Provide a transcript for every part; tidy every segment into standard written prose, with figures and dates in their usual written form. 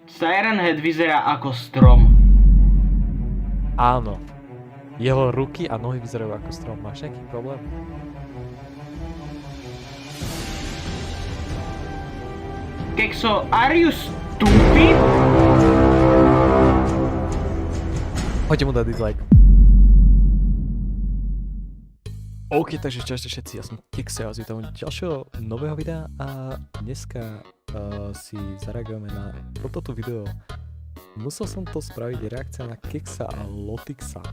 Siren Head vyzerá ako strom. Áno. Jeho ruky a nohy vyzerajú ako strom. Máš nejaký problém? Kexo, are you stupid? Poďte mu dať dislike. OK, takže čaute všetci, ja som Kexo a vás vítam u ďalšieho nového videa a dneska si zareagujeme na toto video. Musel som to spraviť reakcia na Kexa a Lotixa.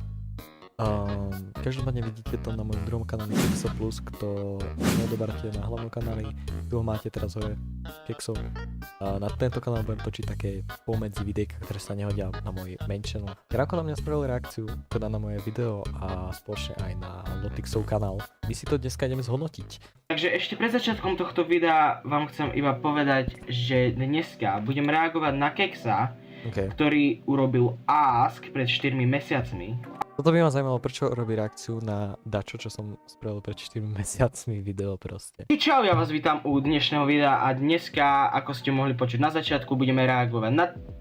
Každopádne vidíte to na mojom druhom kanáli Kexo Plus, kto neodoberáte na hlavnom kanáli, tu ho máte teraz hore Kexo. Na tento kanál budem točiť také pomedzi videjka, ktoré sa nehodia na môj main channel. Krátko na mňa spravil reakciu, teda na moje video a spoločne aj na Lotixov kanál. My si to dneska ideme zhodnotiť. Takže ešte pred začiatkom tohto videa vám chcem iba povedať, že dneska budem reagovať na Kexa, ktorý urobil Ask pred 4 mesiacmi. Toto by ma zaujímalo, prečo robí reakciu na dačo, čo som spravil pred 4 mesiacmi video proste. Čau, ja vás vítam u dnešného videa a dneska, ako ste mohli počuť na začiatku, budeme reagovať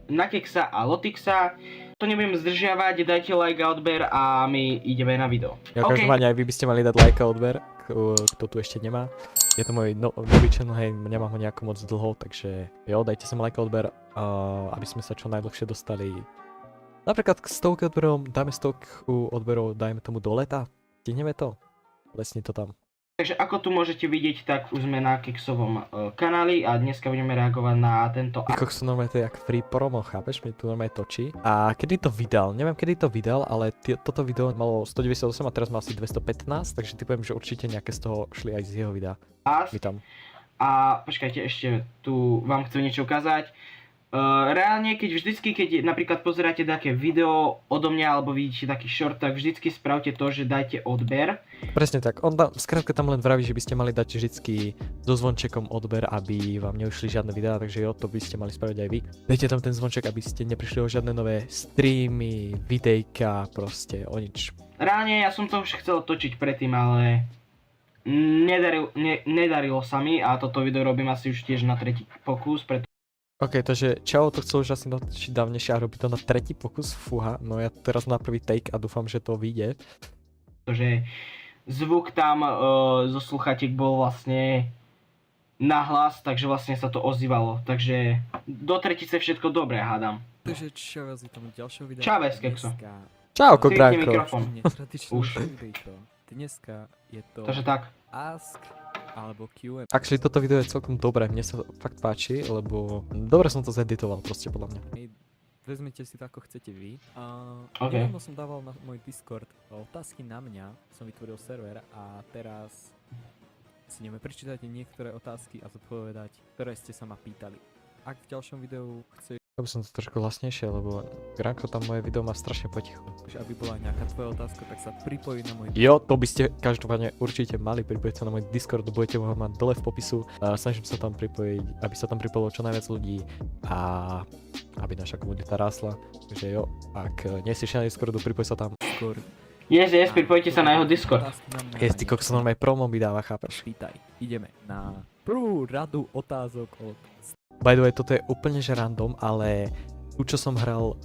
na Kexa a Lotixa. To nebudem zdržiavať, dajte like a odber a my ideme na video. Ja každopádne aj vy by ste mali dať like a odber, kto tu ešte nemá. Je to môj nový channel, hej, nemám ho nejako moc dlho, takže jo, dajte sa like a odber, aby sme sa čo najdlhšie dostali. Napríklad k 100 odberov, dáme 100 odberov, dajme tomu do leta. Stihneme to? Lesni to tam. Takže ako tu môžete vidieť, tak už sme na Kexovom kanáli a dneska budeme reagovať na tento... Kokso, normálne to je jak free promo, chápeš? Mi tu normálne točí. A kedy to vydal? Neviem kedy to vydal, ale toto video malo 198 a teraz má asi 215, takže typujem, že určite nejaké z toho šli aj z jeho videa. Vítam. A počkajte, ešte tu vám chcem niečo ukázať. Reálne, keď napríklad pozeráte také video odo mňa alebo vidíte taký short, tak vždycky spravte to, že dajte odber. Presne tak, on tam, skrátka tam len vraví, že by ste mali dať vždycky so zvončekom odber, aby vám neušli žiadne videá, takže jo, to by ste mali spraviť aj vy. Dajte tam ten zvonček, aby ste neprišli o žiadne nové streamy, videjka, proste o nič. Reálne ja som to už chcel točiť predtým, ale nedarilo sa mi a toto video robím asi už tiež na tretí pokus, preto... OK, takže Čau to chcel už asi natočiť dávnejšie a robí to na tretí pokus, fúha, no ja teraz na prvý take a dúfam, že to vyjde. Pretože zvuk tam zo sluchatiek bol vlastne nahlas, takže vlastne sa to ozývalo, takže do tretice všetko dobré, hádam. Takže čau, vás vítam v ďalšom videu. Čaves, Kexo. Čau, Zvykni mikrofón. Dneska je to Takže tak. Ask alebo Q&A. Actually, toto video je celkom dobré, mne sa fakt páči, lebo dobre som to zeditoval proste podľa mňa. Vezmite si to ako chcete vy. Okay. Nedávno som dával na môj Discord otázky na mňa, som vytvoril server a teraz si ideme prečítať niektoré otázky a zodpovedať, ktoré ste sa ma pýtali. Ak v ďalšom videu chceš... Aby som to trošku hlasnejšie, lebo Granko tam moje video má strašne potichu. aby bola nejaká tvoja otázka, tak sa pripojí na môj... Jo, to by ste každopádne určite mali pripojiť sa na môj Discord, budete ho mať dole v popisu. Snažím sa tam pripojiť, aby sa tam pripojilo čo najviac ľudí a aby naša komunita rásla. Takže jo, ak nie si ešte na Discordu, pripoj sa tam. Yes, pripojte sa na jeho Discord. Ty kokso, normálne promo mi dáva, chápeš? Pýtaj, ideme na prvú radu otázok od... By the way, toto je úplne že random, ale tu čo som hral,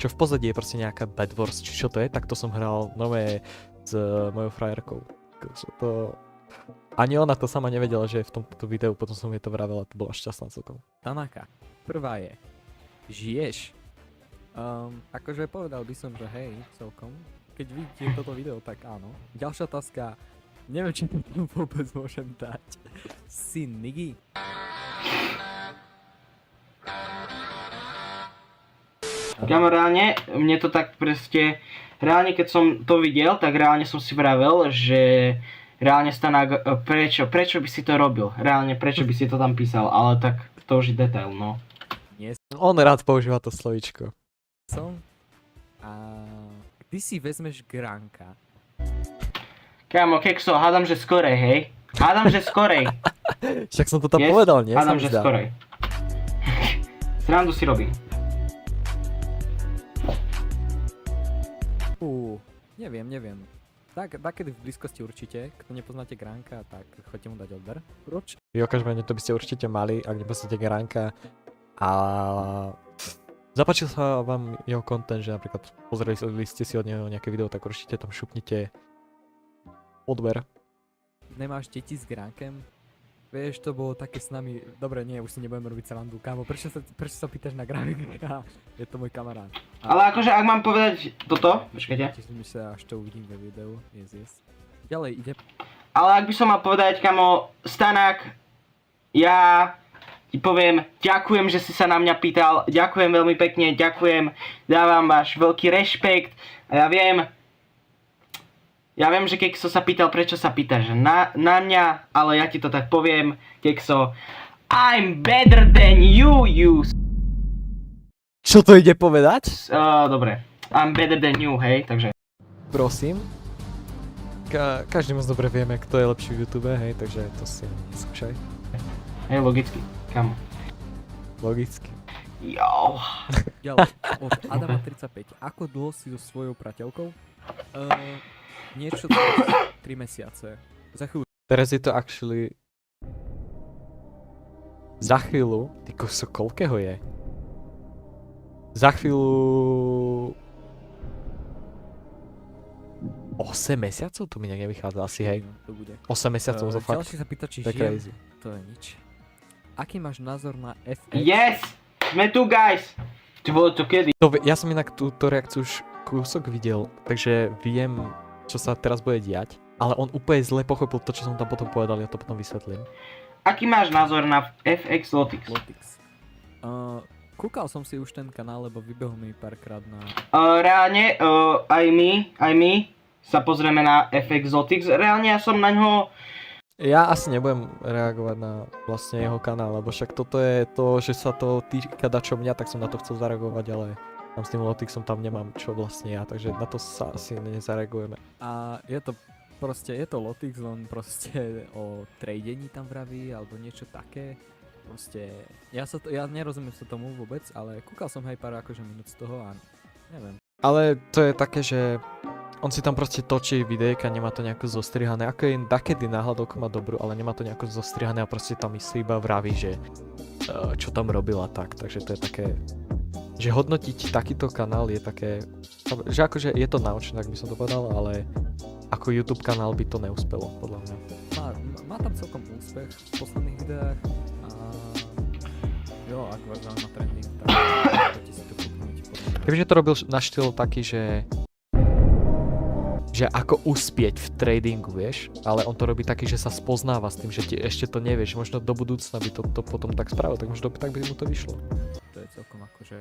čo v pozadí je proste nejaká Bed Wars, či čo to je, tak to som hral nové s mojou frajerkou. Ani ona to sama nevedela, že je v tomto videu, potom som jej to vravel a to bola šťastná celkom. Tanaka, prvá je, žiješ? Akože povedal by som, že hej, celkom. Keď vidíte toto video, tak áno. Ďalšia otázka, neviem, či to vôbec môžem dať. Si Niggy? Reálne, mne to tak proste, reálne keď som to videl, tak reálne som si vravel, že reálne Stanák, prečo by si to robil? Reálne, prečo by si to tam písal, ale tak to už je detail, no. Nie On rád používa to slovíčko. som. A ty si vezmeš Granka. Kámo, Kexo, hádam, že skorej, hej? Hádam, že skorej. Však som to tam povedal, nie? Hádam, že skorej. Srandu si robím. Neviem. Tak, takedy v blízkosti určite. Kto nepoznáte Granka, tak choďte mu dať odber. Proč? Jo, každopádne to by ste určite mali, ak nepoznáte Granka. A zapáčil sa vám jeho content, že napríklad pozreli ste si od neho nejaké video, tak určite tam šupnite odber. Nemáš deti s Gránkem? Vieš, to bolo také s nami, dobre, nie, už si nebudeme robiť srandu, kámo, prečo sa pýtaš na Gránka? Je to môj kamarát. Ale akože ak mám povedať toto, počkajte. Teším sa, až to uvidím ve videu, yes. Ďalej ide. Ale ak by som mal povedať, kamo, Stanák, ja ti poviem, ďakujem, že si sa na mňa pýtal, ďakujem veľmi pekne, ďakujem, dávam váš veľký rešpekt a ja viem, že Kekso sa pýtal, prečo sa pýtaš na mňa, ale ja ti to tak poviem, Kekso, I'm better than you. Čo to ide povedať? Dobre, I'm better than you, hej, takže. Prosím. Každý moc dobre vieme, kto je lepší v YouTube, hej, takže to si neskúšaj. Hej, logicky, kamo. Logicky. Jo. Ďalej, od Adama 35. Ako dlho si so svojou prateľkou? Niečo 3 mesiace. Za chvíľu. Teraz je to actually... Za chvíľu... Ty koso, koľkého je? Za chvíľu... 8 mesiacov? To mi nejak nevychádza asi, hej. To bude. 8 mesiacov, to fakt. Ďalší sa pýta, či To je žijem. crazy. To je nič. Aký máš názor na FX? Yes! Sme tu, guys! Ty bolo to kedy? Ja som inak túto reakciu už kúsok videl, takže viem, čo sa teraz bude diať. Ale on úplne zle pochopil to, čo som tam potom povedal, ja to potom vysvetlím. Aký máš názor na FX Lotix? Lotix. Kúkal som si už ten kanál, lebo vybehol mi párkrát na... Reálne, aj my sa pozrieme na FX Lotix. Reálne ja som na ňo... Ja asi nebudem reagovať na vlastne jeho kanál, lebo však toto je to, že sa to týka dačo mňa, tak som na to chcel zareagovať, ale tam s tým Lotixom tam nemám čo vlastne ja, takže na to sa asi nezareagujeme. A je to Lotix, on proste o tradení tam vraví, alebo niečo také. Proste, ja nerozumiem sa tomu vôbec, ale kúkal som aj pár akože minút z toho a neviem. Ale to je také, že on si tam proste točí videjka, nemá to nejako zostrihané, ako je dakedy náhľadovku má dobrú, ale nemá to nejako zostrihané a proste tam si iba vraví, že čo tam robila tak, takže to je také, že hodnotiť takýto kanál je také, že akože je to naučné, tak by som to povedal, ale ako YouTube kanál by to neúspelo, podľa mňa. Má tam celkom úspech v posledných videách a jo, ak vás zaujíma trending, tak poďte si to kúknuť. Kebyže to robil na štýl taký, že ako uspieť v tradingu, vieš, ale on to robí taký, že sa spoznáva s tým, že ešte to nevieš, možno do budúcna by to potom tak spravil, tak možno tak by mu to vyšlo. To je celkom akože...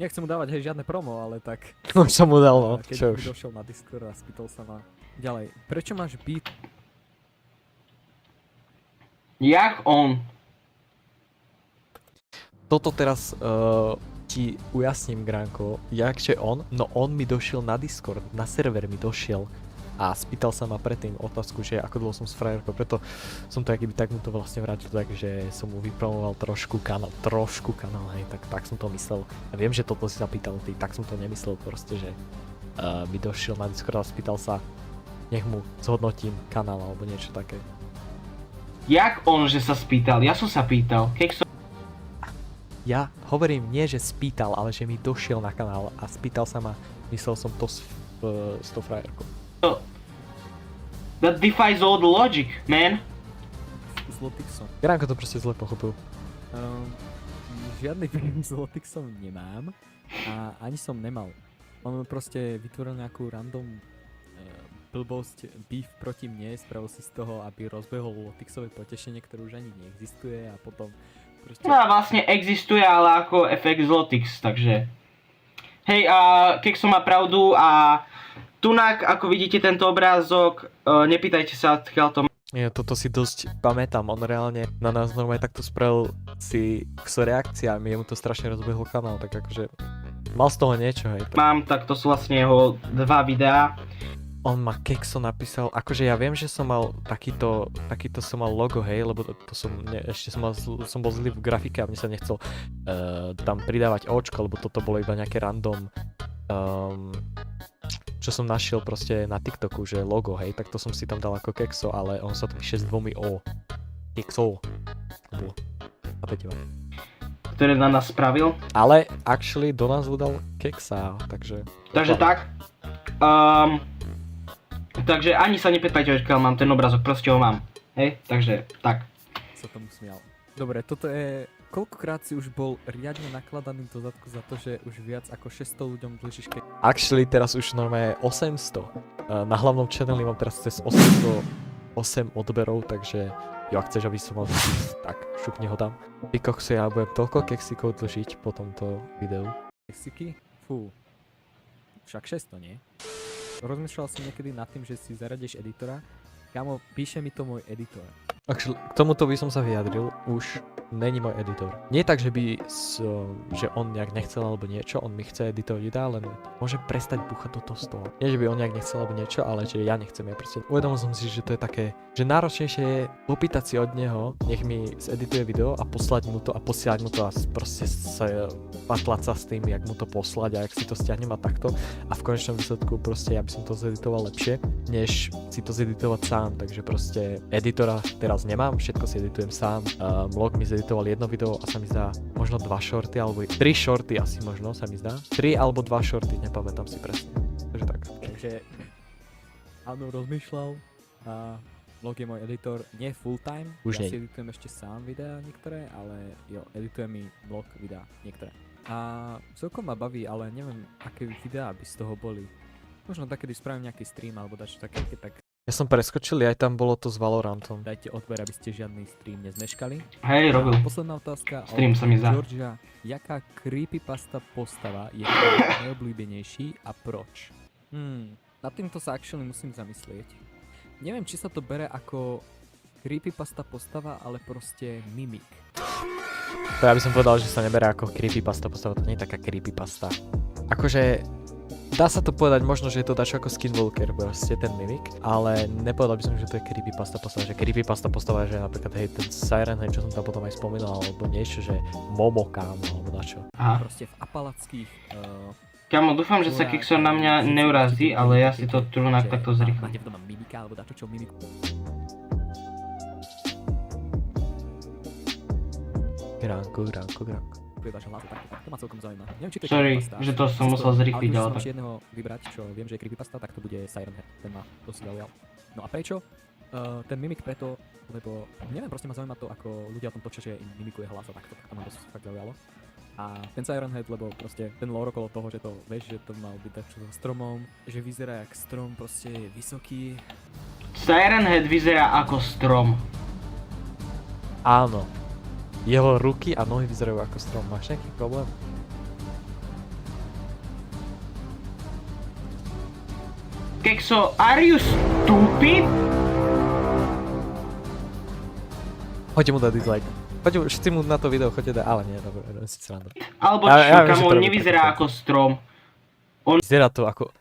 Nechcem mu dávať žiadne promo, ale tak... Už som mu dal, no, Keď čo by už. došiel na Discord a spýtal sa ma... Ďalej, prečo máš beat? Jak on? Toto teraz ti ujasním, Gránko, jakže on? No on mi došiel na Discord, na server mi došiel a spýtal sa ma predtým otázku, že ako dlho som s frajerkou, preto som to akýby tak mu to vlastne vrátil, takže som mu vypromoval trošku kanál, hej, tak som to myslel. Ja viem, že toto si zapýtal ty, tak som to nemyslel proste, že mi došiel na Discord a spýtal sa, nech mu zhodnotím kanál alebo niečo také. Jak on, že sa spýtal? Ja som sa pýtal. Kekso. Ja hovorím nie, že spýtal, ale že mi došiel na kanál a spýtal sa ma, myslel som to s tou frajerkou. That defies all the logic, man. S Lotixom. Gránko to proste zle pochopil. Žiadny film s Lotixom nemám a ani som nemal. On proste vytvoril nejakú random blbosť, beef proti mne, spravil si z toho, aby rozbehol Lotixové potešenie, ktoré už ani neexistuje a potom proste... No vlastne existuje, ale ako FX Lotix, takže... Hej, Kekso má pravdu a tunak, ako vidíte tento obrázok, nepýtajte sa, odkiaľ to... Ja toto si dosť pamätám, on reálne na nás normálne takto spravil si reakciami, jemu to strašne rozbehol kanál, tak akože mal z toho niečo, hej. Mám, tak to sú vlastne jeho 2 videá. On ma Kekso napísal, akože ja viem, že som mal takýto som mal logo, hej, lebo to som, ešte som bol zlý v grafike a mne sa nechcel tam pridávať očko, lebo toto bolo iba nejaké random, čo som našiel proste na TikToku, že logo, hej, tak to som si tam dal ako Kekso, ale on sa to píše s 2 O. Kekso. Chápete ma? ktoré na nás spravil. Ale actually do nás dal Keksa, takže... Takže tak. Takže ani sa nepýtajte, odkiaľ mám ten obrazok, proste ho mám. Hej, takže tak. Sa tomu smial. Dobre, toto je... Koľkokrát si už bol riadne nakladaný do zadku za to, že už viac ako 600 ľuďom dlžíš Actually teraz už normálne 800. Na hlavnom channeli mám teraz cez 808 odberov, takže jo, ak chceš, aby som mal tak šupni ho tam. Ty kokso, ja budem toľko keksikov dlžiť po tomto videu. keksiky. Fú. Však 600, nie? Rozmýšľal si niekedy nad tým, že si zaradíš editora? Kamo, píše mi to môj editor. Actually, k tomuto by som sa vyjadril, už není môj editor. Nie tak, že že on nejak nechcel alebo niečo, on mi chce editovať videá, len môže prestať buchať do toho stola. Nie, že by on nejak nechcel alebo niečo, ale že ja nechcem. Ja proste uvedomil som si, že to je také, že náročnejšie je popýtať si od neho, nech mi zedituje video a poslať mu to a posielať mu to a proste sa patlať sa s tým, jak mu to poslať a jak si to stiahnem a takto. A v konečnom výsledku proste ja by som to zeditoval lepšie, než si to zeditovať sám, takže proste editora teraz nemám, všetko si editujem sám. Vlog mi zeditoval jedno video a sa mi zdá možno 2 shorty, alebo 3 shorty asi možno sa mi zdá. 3 alebo 2 shorty, nepamätám si presne. Takže tak. Takže áno, rozmýšľal a vlog je môj editor, nie full time. Už ja nie. si editujem ešte sám videá niektoré, ale jo, edituje mi vlog videá niektoré. A celkom ma baví, ale neviem, aké videá by z toho boli. Možno takedy spravím nejaký stream alebo dačo také, tak Ja som preskočil, aj tam bolo to s Valorantom. dajte odber, aby ste žiadny stream nezmeškali. Hej, robil. A posledná otázka Stream sa mi zdá. Georgia. Jaká creepypasta postava je tvoj najobľúbenejší a proč? Nad týmto sa actually musím zamyslieť. Neviem, či sa to bere ako creepypasta postava, ale proste mimik. To ja by som povedal, že sa neberá ako creepypasta postava, to nie je taká creepypasta. Akože dá sa to povedať možno, že je to dačo ako Skinwalker, proste ten mimik, ale nepovedal by som, že to je creepypasta postava, že creepypasta postava je, že napríklad hej, ten Siren Head, čo som tam potom aj spomínal, alebo niečo, že Momokam, alebo dačo. Aha. Proste v apalackých... Kamo, dúfam, že sa Kixor na mňa neurazí, ale ja si to trunak takto zrýchlim. Máte v doma mimika, alebo dačo, čo mimiku. Gránko. Váš hlas, tak to ma celkom zaujíma. Neviem, či to je Sorry, creepypasta. že to som musel zrýchliť, ale ale tak. keď jedného vybrať, čo viem, že je creepypasta, tak to bude Siren Head. Ten ma dosť zaujal. No a prečo? Ten mimik preto, lebo neviem, proste ma zaujíma to, ako ľudia o tom točia, že im mimikuje hlas a takto, tak to ma dosť fakt zaujalo. A ten Siren Head, lebo proste ten lore okolo toho, že to vieš, že to mal byť tak so stromom, že vyzerá jak strom, proste je vysoký. Siren Head vyzerá ako strom. Áno. Jeho ruky a nohy vyzerajú ako strom. Máš nejaký problém? Kexo, are you stupid? Choďte mu dať dislike. Choďte, všetci mu na to video choďte dať, ale nie, dobre, si srandu. Alebo Ja čo, viem, že kamo, to on robí nevyzerá takto. ako strom. Vyzerá to ako...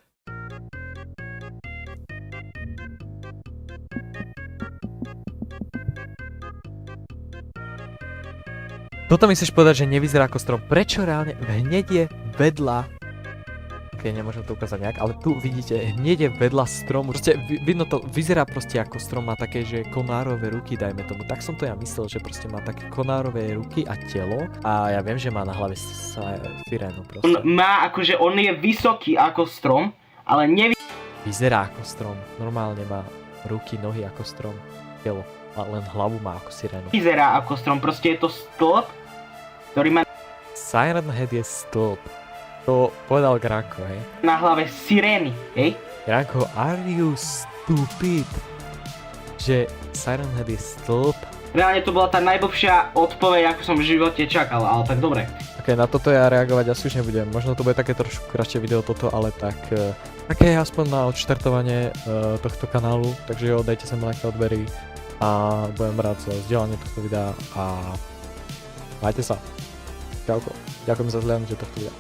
Toto mi chceš povedať, že nevyzerá ako strom. Prečo reálne? Hneď je vedľa... Ok, nemôžem to ukázať nejak, ale tu vidíte, hneď je vedľa stromu. Proste vidno to, vyzerá proste ako strom, má také, že konárové ruky, dajme tomu. Tak som to ja myslel, že proste má také konárové ruky a telo. A ja viem, že má na hlave sirénu proste. On má akože, on je vysoký ako strom, ale Vyzerá ako strom. Normálne má ruky, nohy ako strom. Telo. A len hlavu má ako sirénu. nevyzerá ako strom, proste je to stĺp, ktorý má Siren Head je stĺp. To povedal Granko, hej? na hlave sirény, hej? Granko, are you stupid? Že Siren Head je stĺp? Reálne to bola tá najblbšia odpoveď, ako som v živote čakal, ale tak dobre. Ok, na toto ja reagovať asi už nebudem. Možno to bude také trošku kratšie video toto, ale tak... také aspoň na odštartovanie tohto kanálu. Takže jo, dajte sem nejaké odbery. A budem rád za zdieľanie tohto videa a... majte sa. Čauko. Ďakujem za zhľadnutie tohto videa.